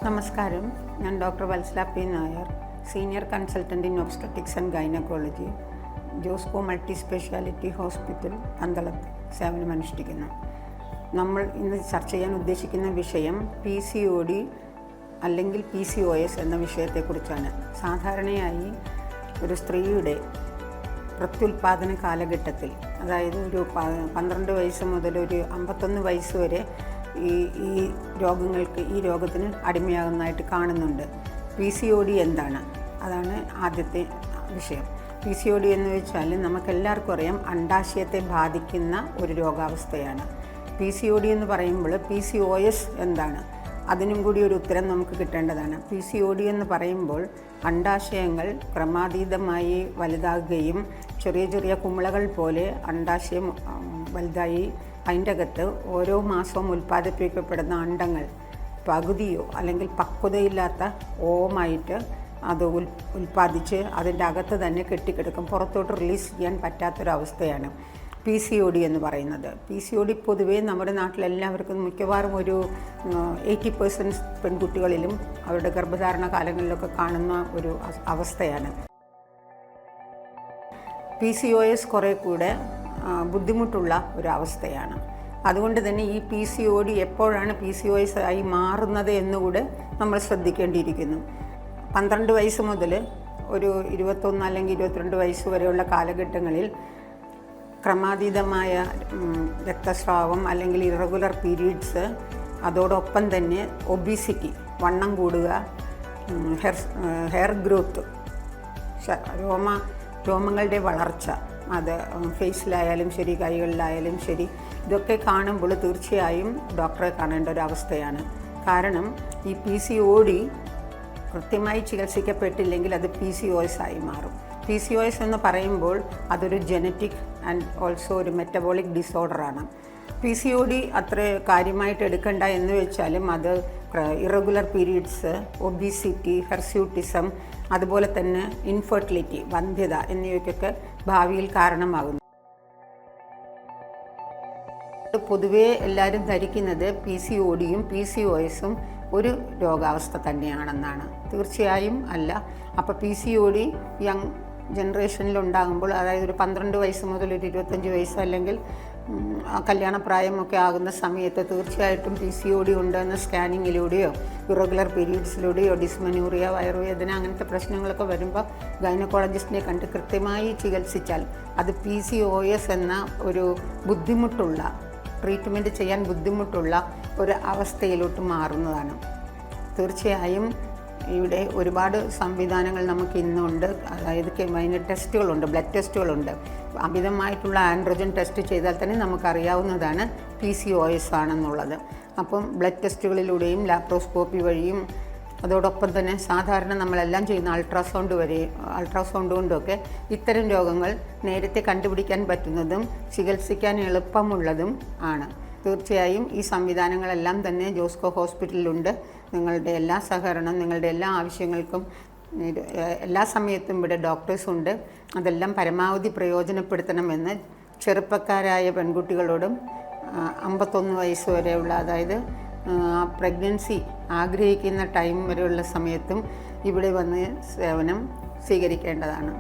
നമസ്കാരം, ഞാൻ doctor Vatsala P Nair, senior consultant in obstetrics and gynaecology, Josco multi speciality hospital, പന്തളത്ത് സേവനമനുഷ്ഠിക്കുന്നു. നമ്മൾ ഇന്ന് ചർച്ച ചെയ്യാൻ ഉദ്ദേശിക്കുന്ന വിഷയം PCOD അല്ലെങ്കിൽ PCOS എന്ന വിഷയത്തെക്കുറിച്ചാണ്. സാധാരണയായി ഒരു സ്ത്രീയുടെ പ്രത്യുൽപാദന കാലഘട്ടത്തിൽ, അതായത് ഒരു 12 വയസ്സ് മുതൽ ഒരു 51 വയസ്സ് വരെ ഈ രോഗത്തിന് അടിമയാകുന്നതായിട്ട് കാണുന്നുണ്ട്. PCOD എന്താണ്? അതാണ് ആദ്യത്തെ വിഷയം. PCOD എന്ന് വെച്ചാൽ നമുക്കെല്ലാവർക്കും അറിയാം, അണ്ഡാശയത്തെ ബാധിക്കുന്ന ഒരു രോഗാവസ്ഥയാണ്. PCOD എന്ന് പറയുമ്പോൾ PCOS എന്താണ്? അതിനും കൂടി ഒരു ഉത്തരം നമുക്ക് കിട്ടേണ്ടതാണ്. PCOD എന്ന് പറയുമ്പോൾ അണ്ഡാശയങ്ങൾ ക്രമാതീതമായി വലുതാകുകയും ചെറിയ ചെറിയ കുമിളകൾ പോലെ അണ്ഡാശയം വലുതായി അതിൻ്റെ അകത്ത് ഓരോ മാസവും ഉൽപ്പാദിപ്പിക്കപ്പെടുന്ന അണ്ഡങ്ങൾ പകുതിയോ അല്ലെങ്കിൽ പക്വതയില്ലാത്ത ഓമായിട്ട് അത് ഉൽപ്പാദിച്ച് അതിൻ്റെ അകത്ത് തന്നെ കെട്ടിക്കിടക്കും, പുറത്തോട്ട് റിലീസ് ചെയ്യാൻ പറ്റാത്തൊരവസ്ഥയാണ് PCOD എന്ന് പറയുന്നത്. PCOD പൊതുവേ നമ്മുടെ നാട്ടിലെല്ലാവർക്കും മിക്കവാറും ഒരു 80% പെൺകുട്ടികളിലും അവരുടെ ഗർഭധാരണ കാലങ്ങളിലൊക്കെ കാണുന്ന ഒരു അവസ്ഥയാണ്. PCOS കുറേ കൂടെ ബുദ്ധിമുട്ടുള്ള ഒരവസ്ഥയാണ്. അതുകൊണ്ട് തന്നെ ഈ PCOD എപ്പോഴാണ് PCOS ആയി മാറുന്നത് എന്നുകൂടെ നമ്മൾ ശ്രദ്ധിക്കേണ്ടിയിരിക്കുന്നു. 12 വയസ്സ് മുതൽ ഒരു 21 അല്ലെങ്കിൽ 22 വയസ്സ് വരെയുള്ള കാലഘട്ടങ്ങളിൽ ക്രമാതീതമായ രക്തസ്രാവം അല്ലെങ്കിൽ ഇറഗുലർ പീരീഡ്സ്, അതോടൊപ്പം തന്നെ ഒബീസിറ്റി, വണ്ണം കൂടുക, ഹെയർ ഗ്രോത്ത്, രോമങ്ങളുടെ വളർച്ച, അത് ഫേസിലായാലും ശരി കൈകളിലായാലും ശരി, ഇതൊക്കെ കാണുമ്പോൾ തീർച്ചയായും ഡോക്ടറെ കാണേണ്ട ഒരു കാരണം ഈ PCOD കൃത്യമായി ചികിത്സിക്കപ്പെട്ടില്ലെങ്കിൽ അത് PCOS ആയി മാറും. PCOS എന്ന് പറയുമ്പോൾ അതൊരു ജനറ്റിക് ആൻഡ് ഓൾസോ ഒരു മെറ്റബോളിക് ഡിസോർഡറാണ്. PCOD അത്ര കാര്യമായിട്ട് എടുക്കണ്ട എന്ന് വെച്ചാലും അത് ഇറഗുലർ പീരീഡ്സ്, ഒബീസിറ്റി, ഹെർസ്യൂട്ടിസം, അതുപോലെ തന്നെ ഇൻഫെർട്ടിലിറ്റി, വന്ധ്യത എന്നിവയ്ക്കൊക്കെ ഭാവിയിൽ കാരണമാകുന്നു. പൊതുവേ എല്ലാവരും ധരിക്കുന്നത് PCODയും PCOSും ഒരു രോഗാവസ്ഥ തന്നെയാണെന്നാണ്. തീർച്ചയായും അല്ല. അപ്പോൾ PCOD യങ് ജനറേഷനിലുണ്ടാകുമ്പോൾ, അതായത് ഒരു 12 വയസ്സ് മുതൽ ഒരു 25 വയസ്സ് അല്ലെങ്കിൽ കല്യാണപ്രായമൊക്കെ ആകുന്ന സമയത്ത് തീർച്ചയായിട്ടും PCOD ഉണ്ടെന്ന് സ്കാനിങ്ങിലൂടെയോ ഇറഗുലർ പീരീഡ്സിലൂടെയോ ഡിസ്മെനൂറിയ, വയറുവേദന, അങ്ങനത്തെ പ്രശ്നങ്ങളൊക്കെ വരുമ്പോൾ ഗൈനക്കോളജിസ്റ്റിനെ കണ്ട് കൃത്യമായി ചികിത്സിച്ചാൽ അത് PCOS എന്ന ഒരു ബുദ്ധിമുട്ടുള്ള, ട്രീറ്റ്മെൻറ്റ് ചെയ്യാൻ ബുദ്ധിമുട്ടുള്ള ഒരു അവസ്ഥയിലോട്ട് മാറുന്നതാണ്. തീർച്ചയായും ഇവിടെ ഒരുപാട് സംവിധാനങ്ങൾ നമുക്ക് ഇന്നുണ്ട്. അതായത് അതിന് ടെസ്റ്റുകളുണ്ട്, ബ്ലഡ് ടെസ്റ്റുകളുണ്ട്. അമിതമായിട്ടുള്ള ആൻഡ്രോജൻ ടെസ്റ്റ് ചെയ്താൽ തന്നെ നമുക്കറിയാവുന്നതാണ് PCOS ആണെന്നുള്ളത്. അപ്പം ബ്ലഡ് ടെസ്റ്റുകളിലൂടെയും ലാപ്രോസ്കോപ്പി വഴിയും അതോടൊപ്പം തന്നെ സാധാരണ നമ്മളെല്ലാം ചെയ്യുന്ന അൾട്രാസൗണ്ട് കൊണ്ടൊക്കെ ഇത്തരം രോഗങ്ങൾ നേരത്തെ കണ്ടുപിടിക്കാൻ പറ്റുന്നതും ചികിത്സിക്കാൻ എളുപ്പമുള്ളതും ആണ്. തീർച്ചയായും ഈ സംവിധാനങ്ങളെല്ലാം തന്നെ ജോസ്കോ ഹോസ്പിറ്റലിലുണ്ട്. നിങ്ങളുടെ എല്ലാ സഹകരണം, നിങ്ങളുടെ എല്ലാ ആവശ്യങ്ങൾക്കും എല്ലാ സമയത്തും ഇവിടെ ഡോക്ടേഴ്സുണ്ട്. അതെല്ലാം പരമാവധി പ്രയോജനപ്പെടുത്തണമെന്ന് ചെറുപ്പക്കാരായ പെൺകുട്ടികളോടും 51 വയസ്സ് വരെയുള്ള, അതായത് പ്രഗ്നൻസി ആഗ്രഹിക്കുന്ന ടൈം വരെയുള്ള സമയത്തും ഇവിടെ വന്ന് സേവനം സ്വീകരിക്കേണ്ടതാണ്.